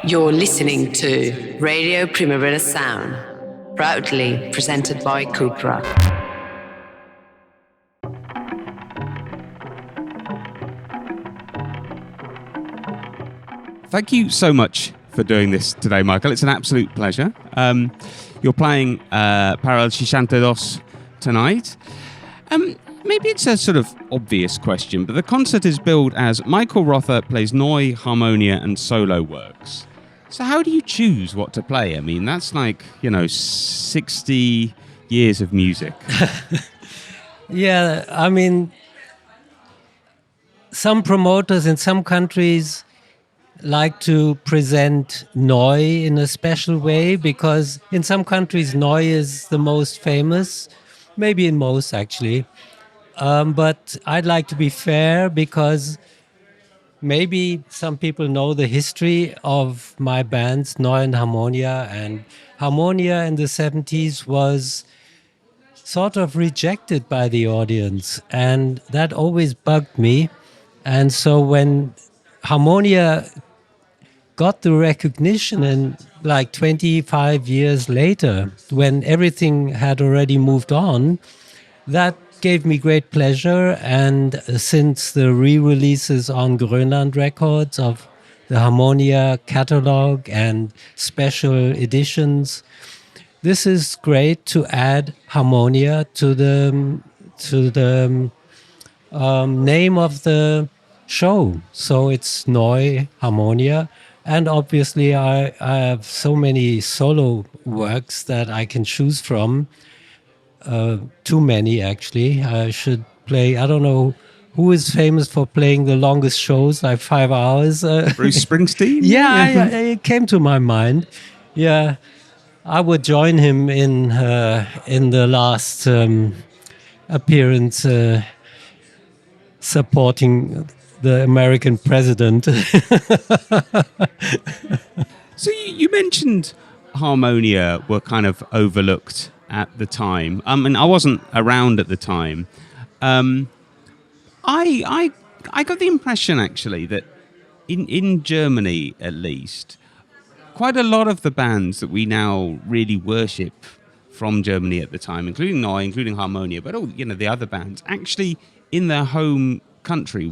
You're listening to Radio Primavera Sound, proudly presented by Cupra. Thank you so much for doing this today, Michael. It's an absolute pleasure. You're playing Paralel 62 tonight. Maybe it's a sort of obvious question, but the concert is billed as Michael Rother plays Neu, Harmonia and solo works. So how do you choose what to play? I mean, that's like, 60 years of music. Yeah, I mean, some promoters in some countries like to present Neu in a special way because in some countries Neu is the most famous, maybe in most actually. But I'd like to be fair because maybe some people know the history of my bands, Neu and Harmonia. And Harmonia in the 70s was sort of rejected by the audience. And that always bugged me. And so when Harmonia got the recognition and like 25 years later, when everything had already moved on, that gave me great pleasure. And since the re-releases on Grönland Records of the Harmonia catalog and special editions, this is great to add Harmonia to the name of the show. So it's Neu Harmonia. And obviously I have so many solo works that I can choose from. Too many, actually. I should play, I don't know, who is famous for playing the longest shows, like 5 hours? Bruce Springsteen? Yeah, it came to my mind. Yeah, I would join him in the last appearance supporting the American president. So you mentioned Harmonia were kind of overlooked at the time. I mean, I wasn't around at the time. I got the impression, actually, that in Germany, at least, quite a lot of the bands that we now really worship from Germany at the time, including Neu, including Harmonia, but all the other bands, actually in their home country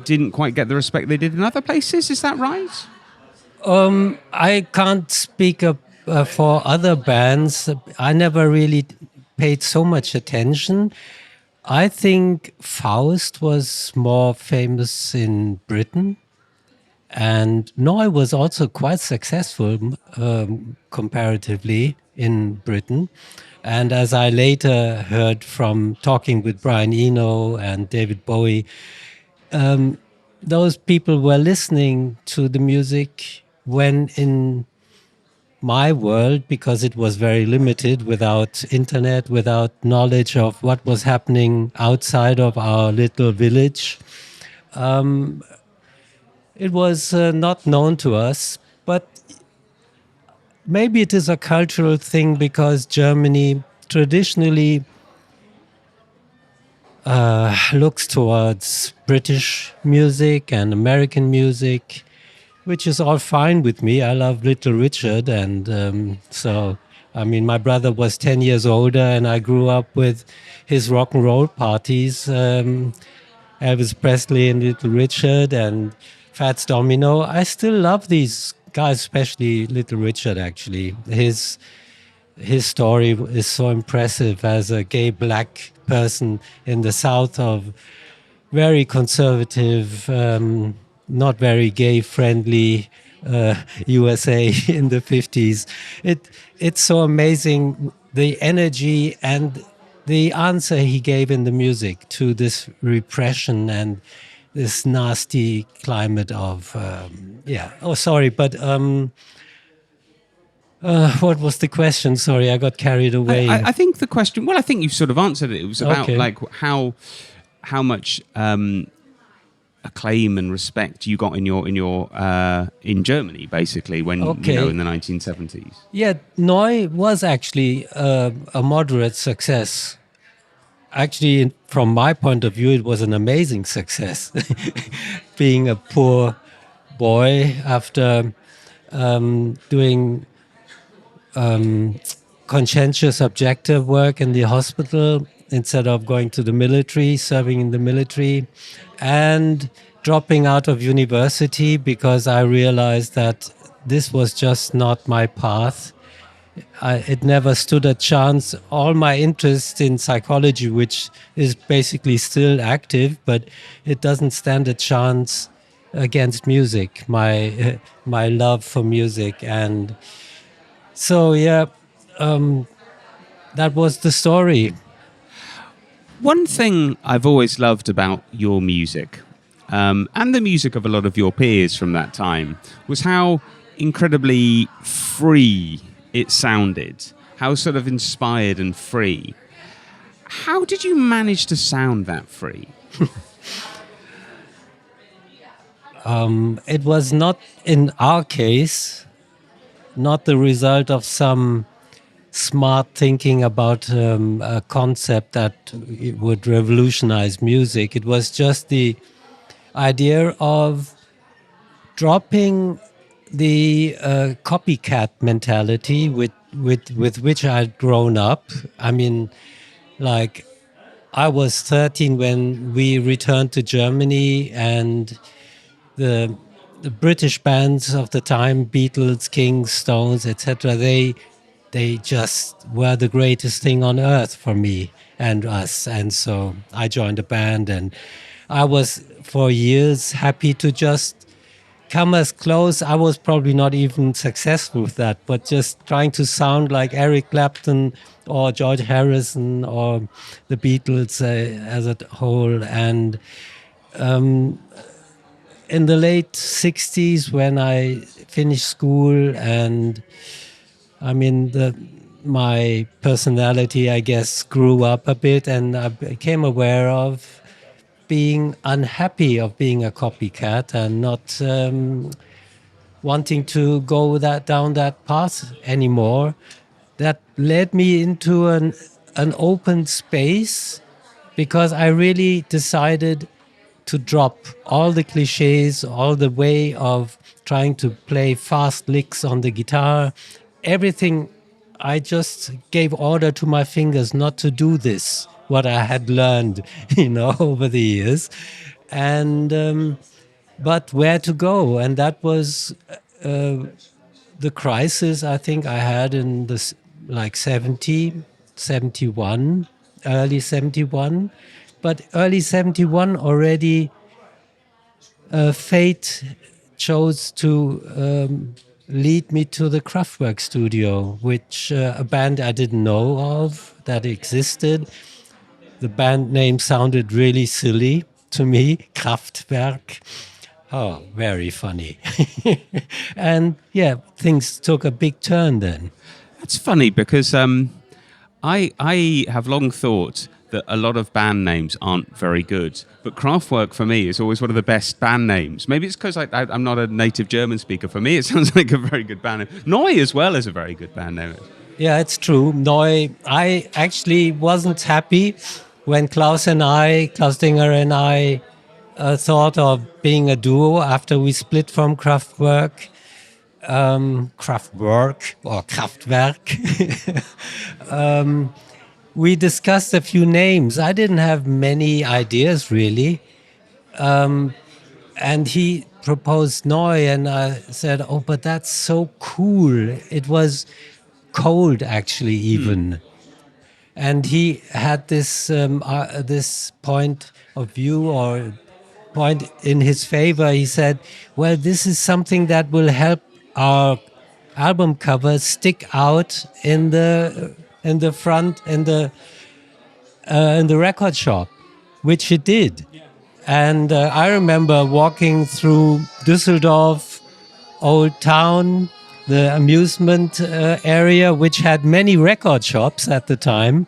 didn't quite get the respect they did in other places. Is that right? I can't speak up for other bands. I never really paid so much attention. I think Faust was more famous in Britain, and Neu was also quite successful comparatively in Britain. And as I later heard from talking with Brian Eno and David Bowie, those people were listening to the music when in my world, because it was very limited, without internet, without knowledge of what was happening outside of our little village. It was not known to us, but maybe it is a cultural thing because Germany traditionally looks towards British music and American music, which is all fine with me. I love Little Richard, and so, I mean, my brother was 10 years older, and I grew up with his rock and roll parties, Elvis Presley and Little Richard and Fats Domino. I still love these guys, especially Little Richard, actually. His story is so impressive as a gay black person in the south of very conservative, not very gay-friendly USA in the 50s. It's so amazing, the energy and the answer he gave in the music to this repression and this nasty climate of, what was the question? Sorry, I got carried away. I think the question, well, I think you sort of answered it. It was about like how much acclaim and respect you got in Germany, basically, when in the 1970s. Yeah, Neu was actually a moderate success. Actually, from my point of view, it was an amazing success. Being a poor boy after doing conscientious objective work in the hospital instead of going to the military, serving in the military, and dropping out of university because I realized that this was just not my path. It never stood a chance. All my interest in psychology, which is basically still active, but it doesn't stand a chance against music, my love for music. And so, yeah, that was the story. One thing I've always loved about your music, and the music of a lot of your peers from that time, was how incredibly free it sounded, how sort of inspired and free. How did you manage to sound that free? It was not, in our case, not the result of some smart thinking about a concept that it would revolutionize music. It was just the idea of dropping the copycat mentality with which I'd grown up. I mean, like, I was 13 when we returned to Germany, and the British bands of the time, Beatles, Kings, Stones, etc., they just were the greatest thing on earth for me and us. And so I joined a band, and I was for years happy to just come as close. I was probably not even successful with that, but just trying to sound like Eric Clapton or George Harrison or the Beatles as a whole. And in the late 60s, when I finished school, and I mean, my personality, I guess, grew up a bit, and I became aware of being unhappy of being a copycat and not wanting to go down that path anymore. That led me into an open space, because I really decided to drop all the cliches, all the way of trying to play fast licks on the guitar, everything. I just gave order to my fingers not to do this, what I had learned, over the years. And but where to go? And that was the crisis I think I had in this, like 70, 71, early 71. But early 71 already, fate chose to lead me to the Kraftwerk studio, which a band I didn't know of that existed. The band name sounded really silly to me, Kraftwerk. Oh, very funny. And yeah, things took a big turn then. That's funny because I have long thought that a lot of band names aren't very good, but Kraftwerk for me is always one of the best band names. Maybe it's because I'm not a native German speaker. For me, it sounds like a very good band name. Neu as well is a very good band name. Yeah, it's true. Neu. I actually wasn't happy when Klaus Dinger and I thought of being a duo after we split from Kraftwerk. Kraftwerk or Kraftwerk. We discussed a few names. I didn't have many ideas really. And he proposed Neu, and I said, oh, but that's so cool. It was cold actually even. And he had this this point of view, or point in his favor. He said, well, this is something that will help our album covers stick out in the front, in the record shop, which it did. And I remember walking through Düsseldorf, Old Town, the amusement area, which had many record shops at the time.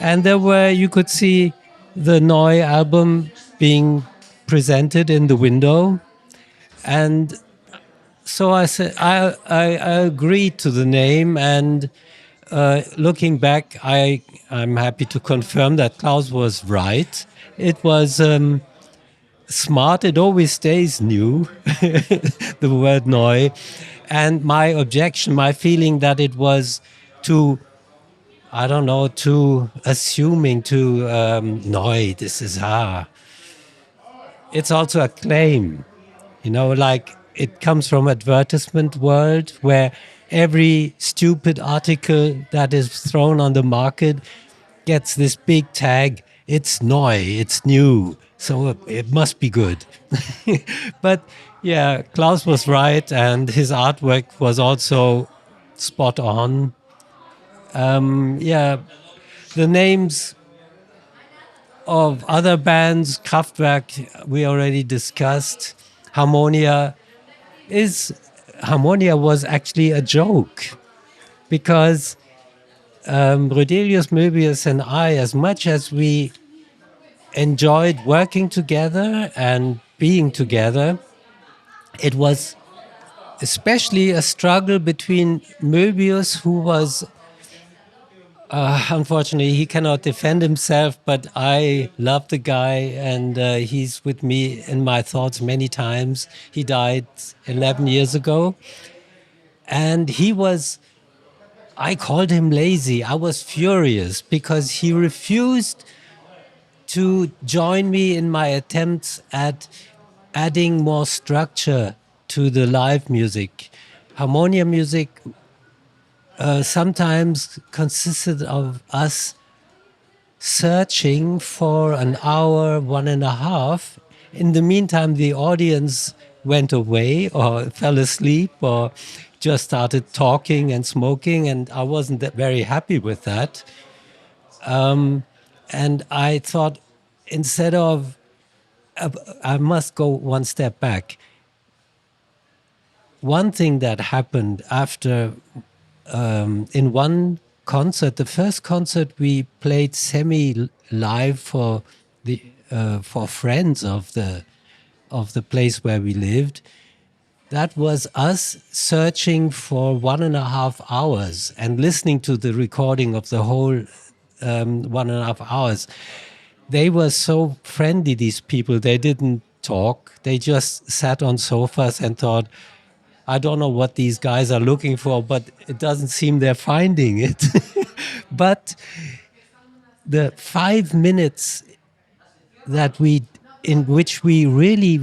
And there were, you could see the Neu album being presented in the window. And so I said, I agreed to the name. And looking back, I'm happy to confirm that Klaus was right. It was smart, it always stays new, the word neu. And my objection, my feeling that it was too, I don't know, too assuming, too neu, this is It's also a claim, like it comes from advertisement world where every stupid article that is thrown on the market gets this big tag. It's neu, it's new, so it must be good. But yeah, Klaus was right, and his artwork was also spot on. Yeah, the names of other bands, Kraftwerk, we already discussed. Harmonia Harmonia was actually a joke because Rodelius, Möbius, and I, as much as we enjoyed working together and being together, it was especially a struggle between Möbius, who was, unfortunately, he cannot defend himself, but I love the guy and he's with me in my thoughts many times. He died 11 years ago. And I called him lazy. I was furious because he refused to join me in my attempts at adding more structure to the live music. Harmonia music sometimes consisted of us searching for an hour, 1.5. In the meantime, the audience went away or fell asleep or just started talking and smoking, and I wasn't very happy with that. And I thought, instead of, I must go one step back. One thing that happened after, in one concert, the first concert we played semi-live for friends of the place where we lived. That was us searching for 1.5 hours and listening to the recording of the whole 1.5 hours. They were so friendly, these people. They didn't talk. They just sat on sofas and thought, I don't know what these guys are looking for, but it doesn't seem they're finding it. But the 5 minutes in which we really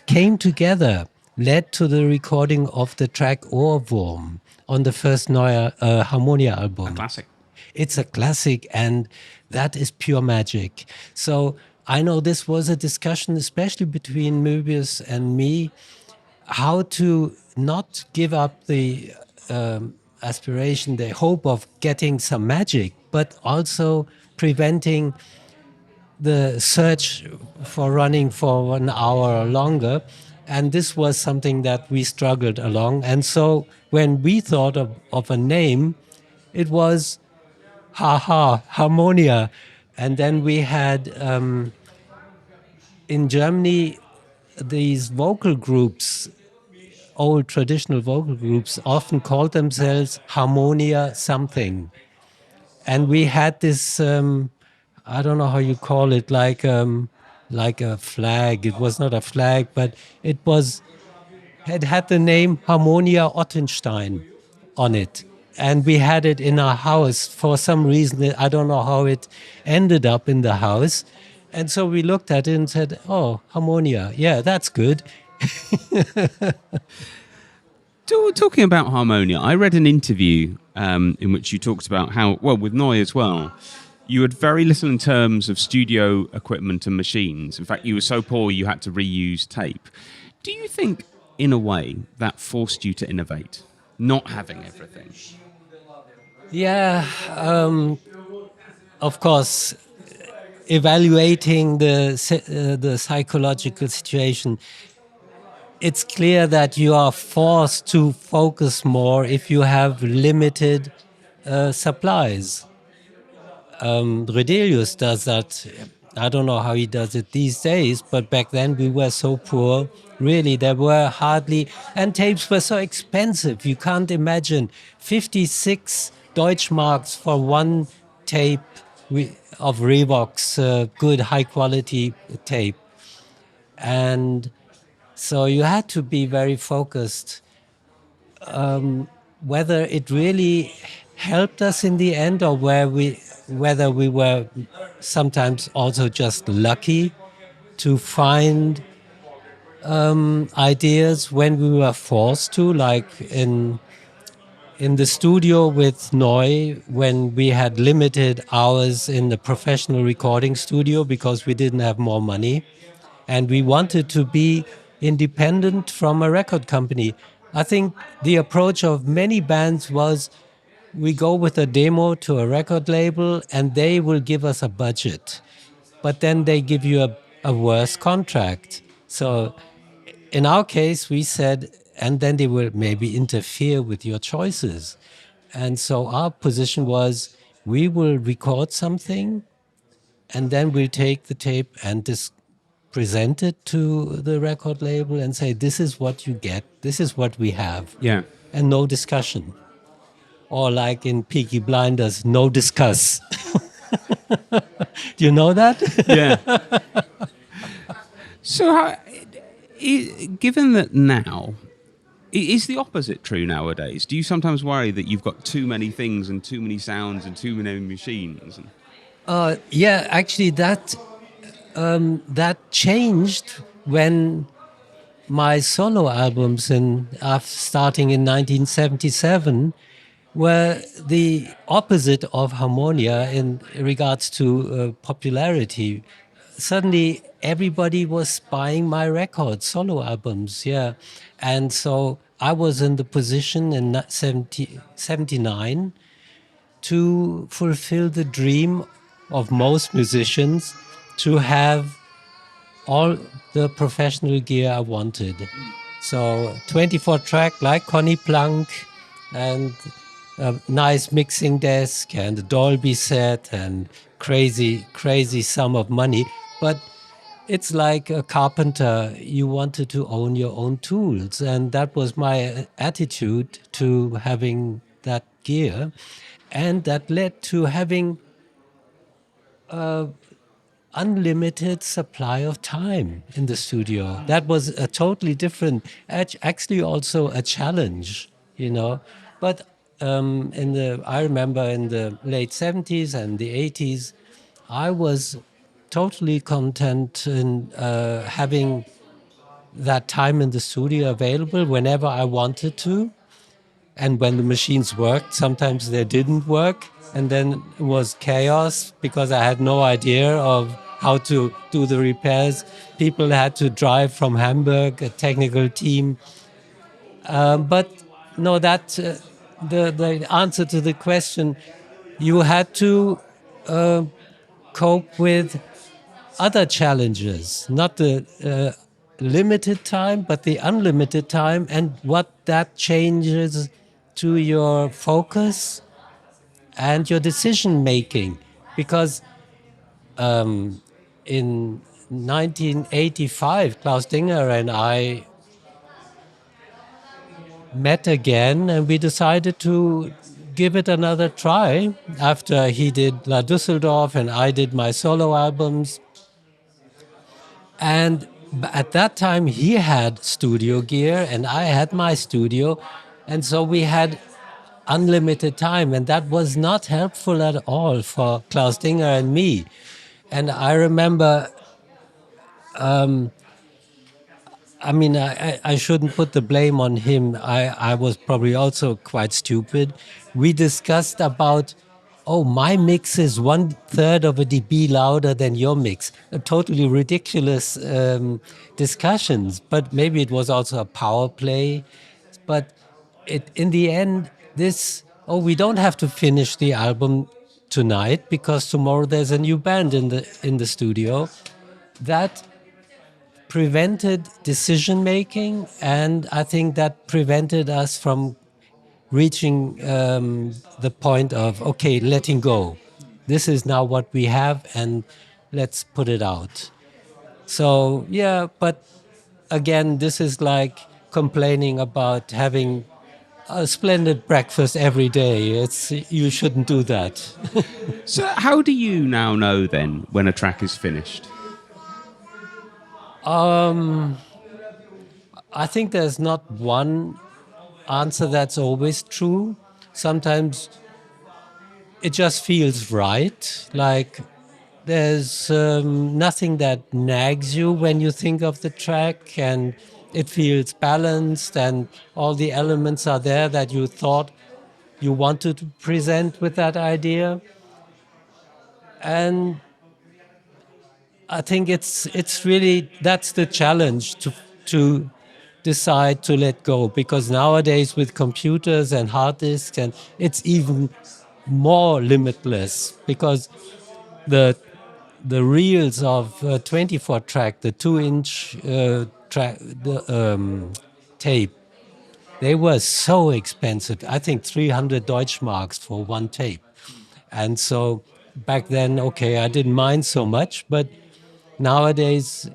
came together, led to the recording of the track Ohrwurm on the first Neue Harmonia album. A classic. It's a classic, and that is pure magic. So I know this was a discussion, especially between Möbius and me, how to not give up the aspiration, the hope of getting some magic, but also preventing the search for running for 1 hour or longer. And this was something that we struggled along. And so when we thought of a name, it was Harmonia. And then we had, in Germany, these vocal groups, old traditional vocal groups, often called themselves Harmonia something. And we had this, I don't know how you call it, like a flag. It was not a flag, but it had the name Harmonia Ottenstein on it. And we had it in our house for some reason. I don't know how it ended up in the house. And so we looked at it and said, oh, Harmonia. Yeah, that's good. Talking about Harmonia, I read an interview in which you talked about how, well, with Neu as well, you had very little in terms of studio equipment and machines. In fact, you were so poor you had to reuse tape. Do you think, in a way, that forced you to innovate, not having everything? Yeah, of course, evaluating the psychological situation, it's clear that you are forced to focus more if you have limited supplies. Redelius does that. I don't know how he does it these days, but back then we were so poor. Really, there were hardly, and tapes were so expensive. You can't imagine 56 Deutschmarks for one tape of Reebok's good high quality tape. And so you had to be very focused. Whether it really helped us in the end, or whether we were sometimes also just lucky to find ideas when we were forced to, like in the studio with Neu, when we had limited hours in the professional recording studio because we didn't have more money. And we wanted to be independent from a record company. I think the approach of many bands was we go with a demo to a record label and they will give us a budget. But then they give you a worse contract. So in our case, we said, and then they will maybe interfere with your choices. And so our position was we will record something and then we'll take the tape and present it to the record label and say, this is what you get, this is what we have. Yeah. And no discussion. Or like in Peaky Blinders, no discuss. Do you know that? Yeah. So, given that now, is the opposite true nowadays? Do you sometimes worry that you've got too many things and too many sounds and too many machines? Yeah, actually, that changed when my solo albums, starting in 1977, were the opposite of Harmonia in regards to popularity. Suddenly, everybody was buying my records, solo albums, yeah. And so I was in the position in 79 to fulfill the dream of most musicians to have all the professional gear I wanted. So 24 track like Connie Plank, and a nice mixing desk and a Dolby set and crazy sum of money. But it's like a carpenter. You wanted to own your own tools. And that was my attitude to having that gear. And that led to having unlimited supply of time in the studio. That was a totally different, actually also a challenge, you know. But I remember in the late 70s and the 80s, I was totally content in having that time in the studio available whenever I wanted to. And when the machines worked, sometimes they didn't work. And then it was chaos because I had no idea of how to do the repairs. People had to drive from Hamburg, a technical team. But no, the answer to the question, you had to cope with other challenges, not the limited time, but the unlimited time, and what that changes to your focus and your decision making. Because in 1985, Klaus Dinger and I met again, and we decided to give it another try after he did La Düsseldorf and I did my solo albums. And at that time, he had studio gear and I had my studio. And so we had unlimited time. And that was not helpful at all for Klaus Dinger and me. And I remember, I shouldn't put the blame on him. I was probably also quite stupid. We discussed about, my mix is 1/3 of a dB louder than your mix. Totally ridiculous discussions, but maybe it was also a power play. But in the end, we don't have to finish the album tonight because tomorrow there's a new band in the studio. That prevented decision making, and I think that prevented us from reaching the point of, letting go. This is now what we have, and let's put it out. So, yeah, but again, this is like complaining about having a splendid breakfast every day. You shouldn't do that. So how do you now know then when a track is finished? Um, I think there's not one answer that's always true. Sometimes it just feels right. Like there's nothing that nags you when you think of the track, and it feels balanced, and all the elements are there that you thought you wanted to present with that idea. And I think it's really that's the challenge to decide to let go, because nowadays with computers and hard disks, and it's even more limitless, because the the reels of 24 track, the 2-inch track, the tape, they were so expensive. I think 300 Deutschmarks for one tape. And so back then, okay, I didn't mind so much, but nowadays,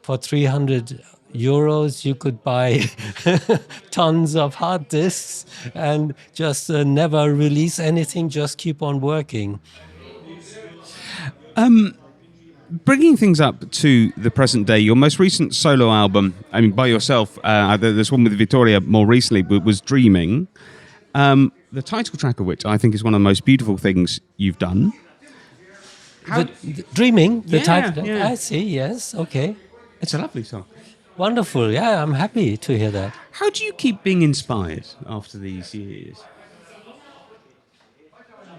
for 300 euros, you could buy tons of hard disks and just never release anything, just keep on working. Bringing things up to the present day, your most recent solo album, I mean, by yourself, there's one with Vittoria more recently, was Dreaming. The title track of which I think is one of the most beautiful things you've done. Dreaming, the Yeah, title. yeah. I see, yes, okay. It's a lovely song. Wonderful, yeah, I'm happy to hear that. How do you keep being inspired after these years?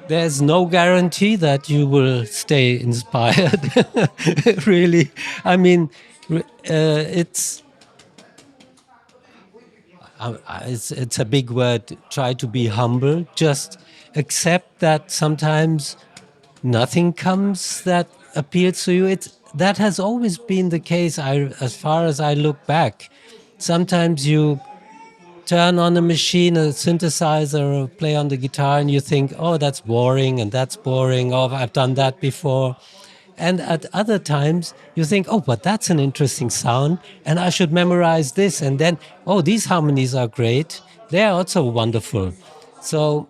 There's no guarantee that you will stay inspired, really. I mean, it's it's a big word. Try to be humble. Just accept that sometimes nothing comes that appeals to you. That has always been the case. As far as I look back, sometimes you turn on a machine, a synthesizer, or play on the guitar, and you think, oh, that's boring, and that's boring. Oh, I've done that before. And at other times, you think, oh, but that's an interesting sound, and I should memorize this. And then, oh, these harmonies are great. They're also wonderful. So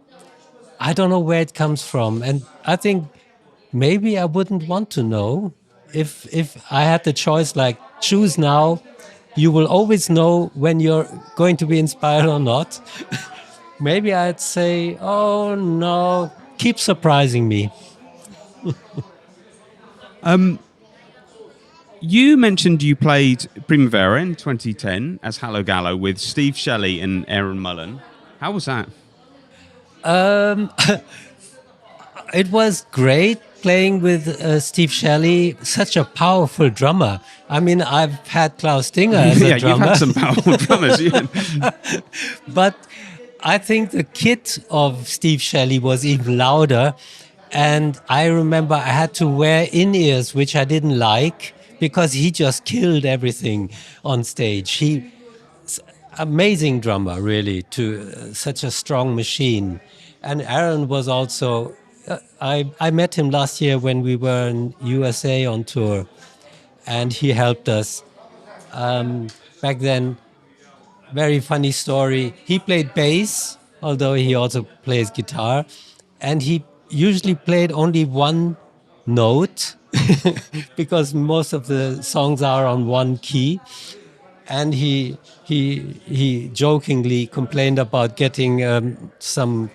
I don't know where it comes from. And I think maybe I wouldn't want to know if I had the choice, like, choose now. You will always know when you're going to be inspired or not. Maybe I'd say, oh no, keep surprising me. You mentioned you played Primavera in 2010 as Hallo Gallo with Steve Shelley and Aaron Mullen. How was that? It was great playing with Steve Shelley, such a powerful drummer. I mean, I've had Klaus Dinger as a drummer. You've had some powerful drummers. Yeah. But I think the kit of Steve Shelley was even louder. And I remember I had to wear in-ears, which I didn't like, because he just killed everything on stage. Amazing drummer, really, to such a strong machine. And Aaron was also, I met him last year when we were in USA on tour, and he helped us. Back then, very funny story. He played bass, although he also plays guitar, and he usually played only one note because most of the songs are on one key. And he jokingly complained about getting some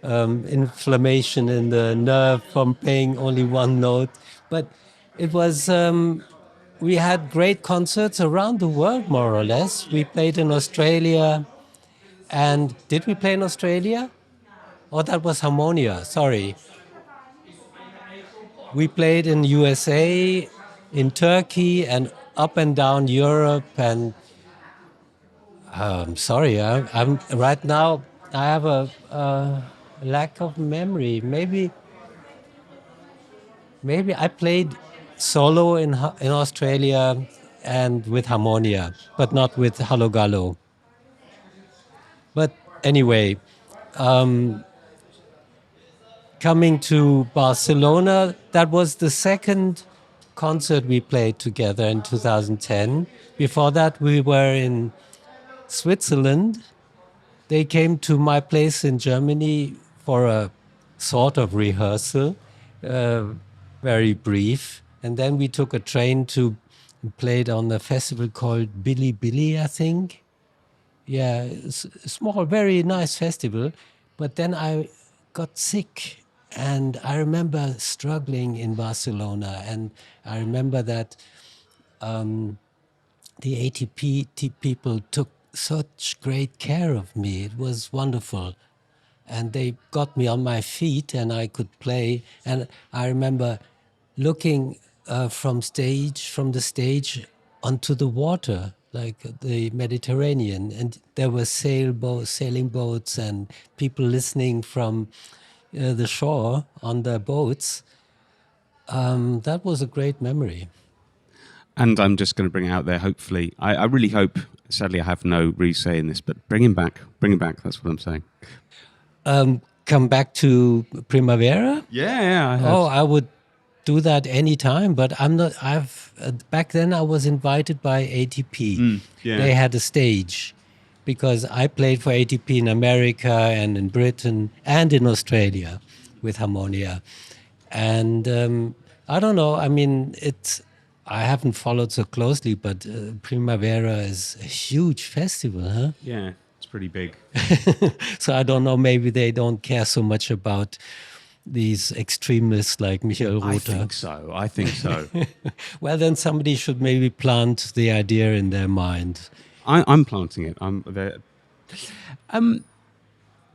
inflammation in the nerve from playing only one note. But it was we had great concerts around the world, more or less. We played in Australia. And did we play in Australia? Oh, that was Harmonia, sorry. We played in USA, in Turkey, and up and down Europe. And I'm sorry, I'm right now, I have a lack of memory. Maybe I played solo in Australia and with Harmonia, but not with Hallo Gallo. But anyway, coming to Barcelona, that was the second concert we played together in 2010. Before that, we were in Switzerland. They came to my place in Germany for a sort of rehearsal, very brief. And then we took a train to played on a festival called Billy Billy, I think. Yeah, it's a small, very nice festival. But then I got sick, and I remember struggling in Barcelona. And I remember that the ATP people took such great care of me. It was wonderful. And they got me on my feet and I could play. And I remember looking from the stage onto the water, like the Mediterranean. And there were sailing boats and people listening from the shore on their boats. That was a great memory. And I'm just going to bring it out there, hopefully. I really hope, sadly, I have no re-say in this, but bring him back. Bring him back, that's what I'm saying. Come back to Primavera? Yeah. I would do that anytime, but I'm not. Back then I was invited by ATP. Yeah. They had a stage because I played for ATP in America and in Britain and in Australia with Harmonia. And I don't know. I mean, I haven't followed so closely, but Primavera is a huge festival, huh? Yeah, it's pretty big. So I don't know, maybe they don't care so much about these extremists like Michael Rother. I think so. Well, then somebody should maybe plant the idea in their mind. I'm planting it.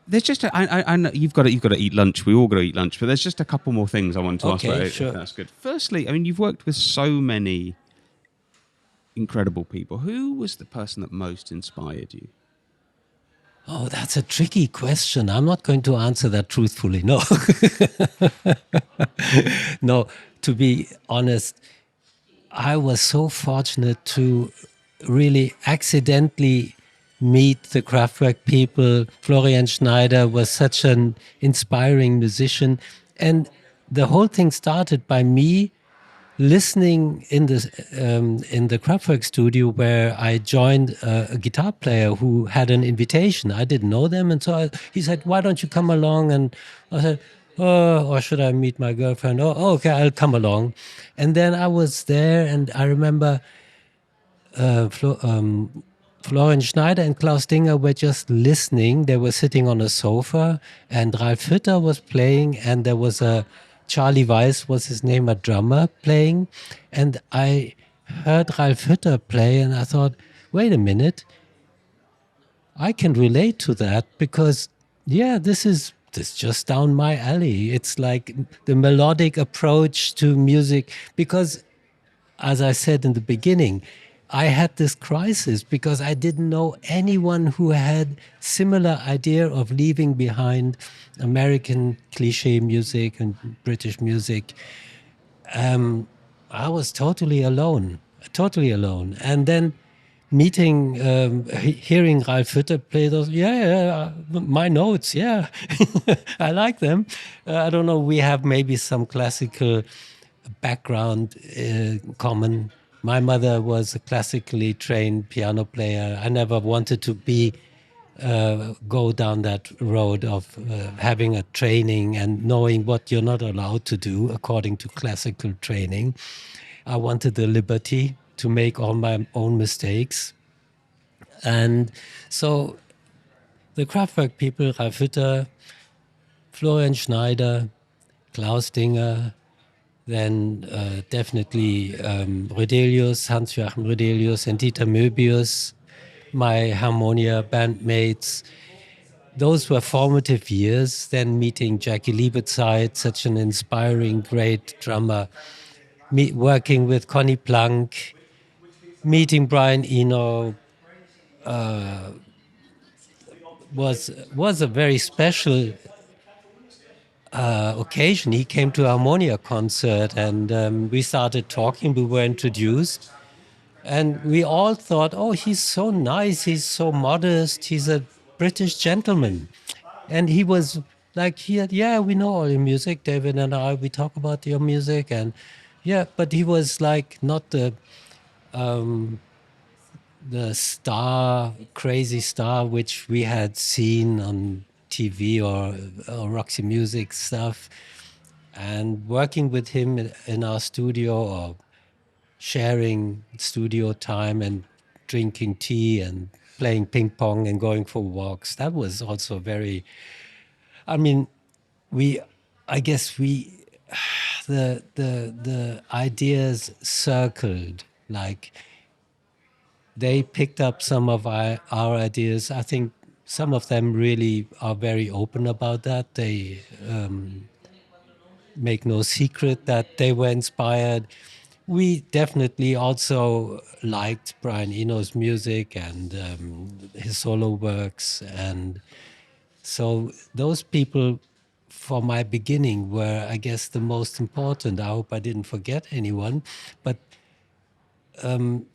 There's just I know you've got to eat lunch. We all got to eat lunch, but there's just a couple more things I want to ask about. Sure. If that's good. Firstly, I mean, you've worked with so many incredible people. Who was the person that most inspired you? Oh, that's a tricky question. I'm not going to answer that truthfully. No. No, to be honest, I was so fortunate to really accidentally meet the Kraftwerk people. Florian Schneider was such an inspiring musician. And the whole thing started by me listening in the Kraftwerk studio, where I joined a guitar player who had an invitation. I didn't know them, and so he said, "Why don't you come along?" And I said, "Oh, or should I meet my girlfriend?" Oh, okay, I'll come along. And then I was there, and I remember Florian Schneider and Klaus Dinger were just listening. They were sitting on a sofa, and Ralf Hütter was playing, and there was Charlie Weiss was his name, a drummer playing. And I heard Ralf Hütter play, and I thought, wait a minute, I can relate to that because, yeah, this is just down my alley. It's like the melodic approach to music because, as I said in the beginning, I had this crisis because I didn't know anyone who had similar idea of leaving behind American cliche music and British music. I was totally alone. And then hearing Ralf Hütter play those, my notes, yeah, I like them. I don't know, we have maybe some classical background common. My mother was a classically trained piano player. I never wanted to go down that road of having a training and knowing what you're not allowed to do according to classical training. I wanted the liberty to make all my own mistakes. And so the Kraftwerk people, Ralf Hütter, Florian Schneider, Klaus Dinger, then definitely Rödelius, Hans-Joachim Rödelius and Dieter Möbius, my Harmonia bandmates. Those were formative years. Then meeting Jackie Liebezeit, such an inspiring, great drummer. Working with Conny Plank, meeting Brian Eno was a very special occasion. He came to a Harmonia concert and we started talking. We were introduced. And we all thought, oh, he's so nice, he's so modest, he's a British gentleman. And he was like, yeah, we know all your music, David and I, we talk about your music. And yeah, but he was like not the star, crazy star, which we had seen on TV or Roxy Music stuff. And working with him in our studio or sharing studio time and drinking tea and playing ping pong and going for walks. That was also very, I mean, I guess the ideas circled, like they picked up some of our ideas. I think some of them really are very open about that. They make no secret that they were inspired. We definitely also liked Brian Eno's music and his solo works. And so those people, for my beginning, were, I guess, the most important. I hope I didn't forget anyone. But then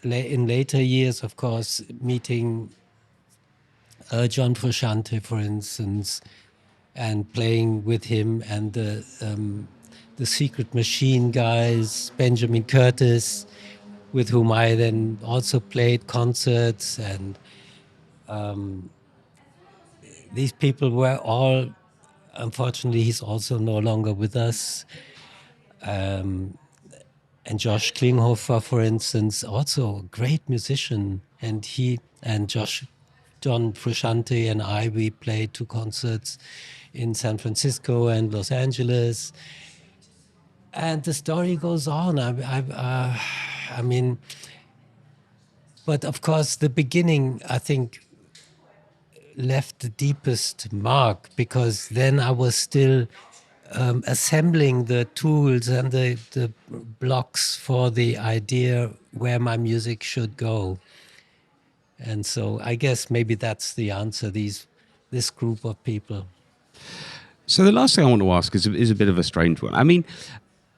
in later years, of course, meeting John Frusciante, for instance, and playing with him and the Secret Machine guys, Benjamin Curtis, with whom I then also played concerts. And these people were all, unfortunately, he's also no longer with us. And Josh Klinghoffer, for instance, also a great musician. And John Frusciante and we played 2 concerts in San Francisco and Los Angeles. And the story goes on. I mean, but of course, the beginning, I think, left the deepest mark, because then I was still assembling the tools and the blocks for the idea where my music should go. And so I guess maybe that's the answer, this group of people. So the last thing I want to ask is a bit of a strange one. I mean,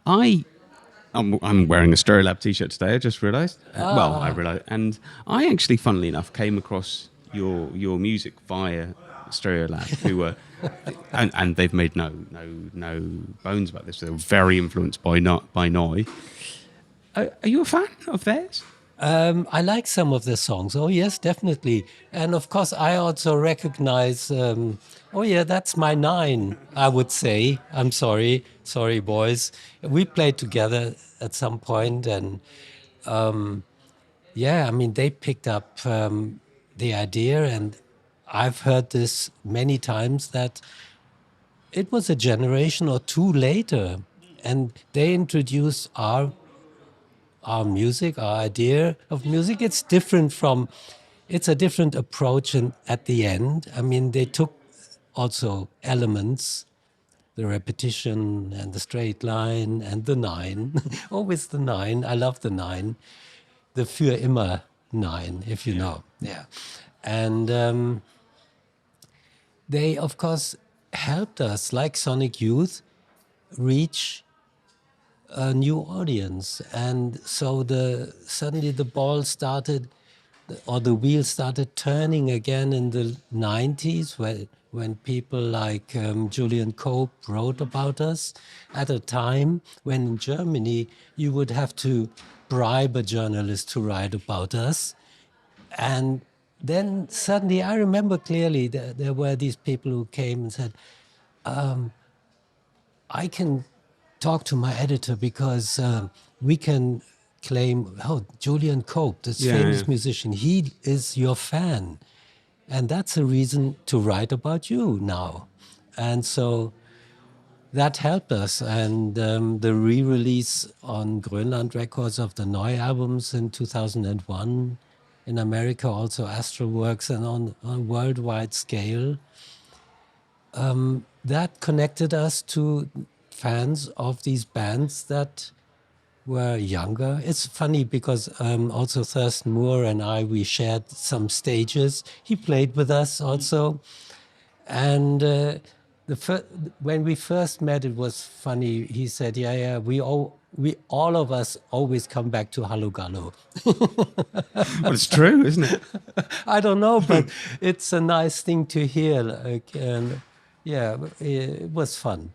I'm wearing a Stereolab t-shirt today, I just realised. Well, I realised. And I actually, funnily enough, came across your music via Stereolab, who were, and they've made no bones about this. They were very influenced by Noi. Are you a fan of theirs? I like some of the songs. Oh, yes, definitely. And of course, I also recognize, oh, yeah, that's my 9, I would say. I'm sorry, boys. We played together at some point, and yeah, I mean, they picked up the idea, and I've heard this many times, that it was a generation or 2 later, and they introduced our music, our idea of music. It's a different approach at the end. I mean, they took also elements, the repetition and the straight line and the 9, always the 9. I love the 9, the für immer 9, if you know. Yeah. And they, of course, helped us, like Sonic Youth, reach a new audience. And so suddenly the ball started, or the wheel started turning again in the 90s, when people like Julian Cope wrote about us, at a time when in Germany you would have to bribe a journalist to write about us. And then suddenly, I remember clearly, there were these people who came and said, I can talk to my editor, because we can claim, oh, Julian Cope, this famous musician, he is your fan. And that's a reason to write about you now. And so that helped us. And the re-release on Grönland Records of the Neu albums in 2001, in America also Astral Works, and on a worldwide scale, that connected us to fans of these bands that were younger. It's funny because also Thurston Moore and we shared some stages. He played with us also. And when we first met, it was funny. He said, yeah, we all of us always come back to Hallo Gallo. Well, it's true, isn't it? I don't know, but it's a nice thing to hear. And yeah, it was fun.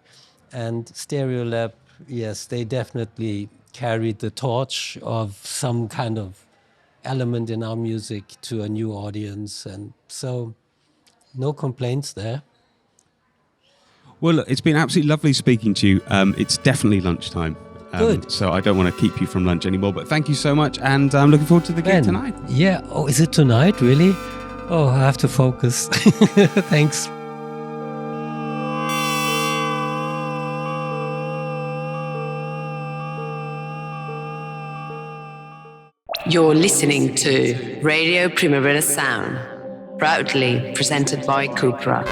And Stereolab, yes, they definitely carried the torch of some kind of element in our music to a new audience. And so no complaints there. Well, look, it's been absolutely lovely speaking to you. It's definitely lunchtime. Good. So I don't want to keep you from lunch anymore. But thank you so much, and I'm looking forward to the gig tonight. Yeah. Oh, is it tonight? Really? Oh, I have to focus. Thanks. You're listening to Radio Primavera Sound, proudly presented by Cupra.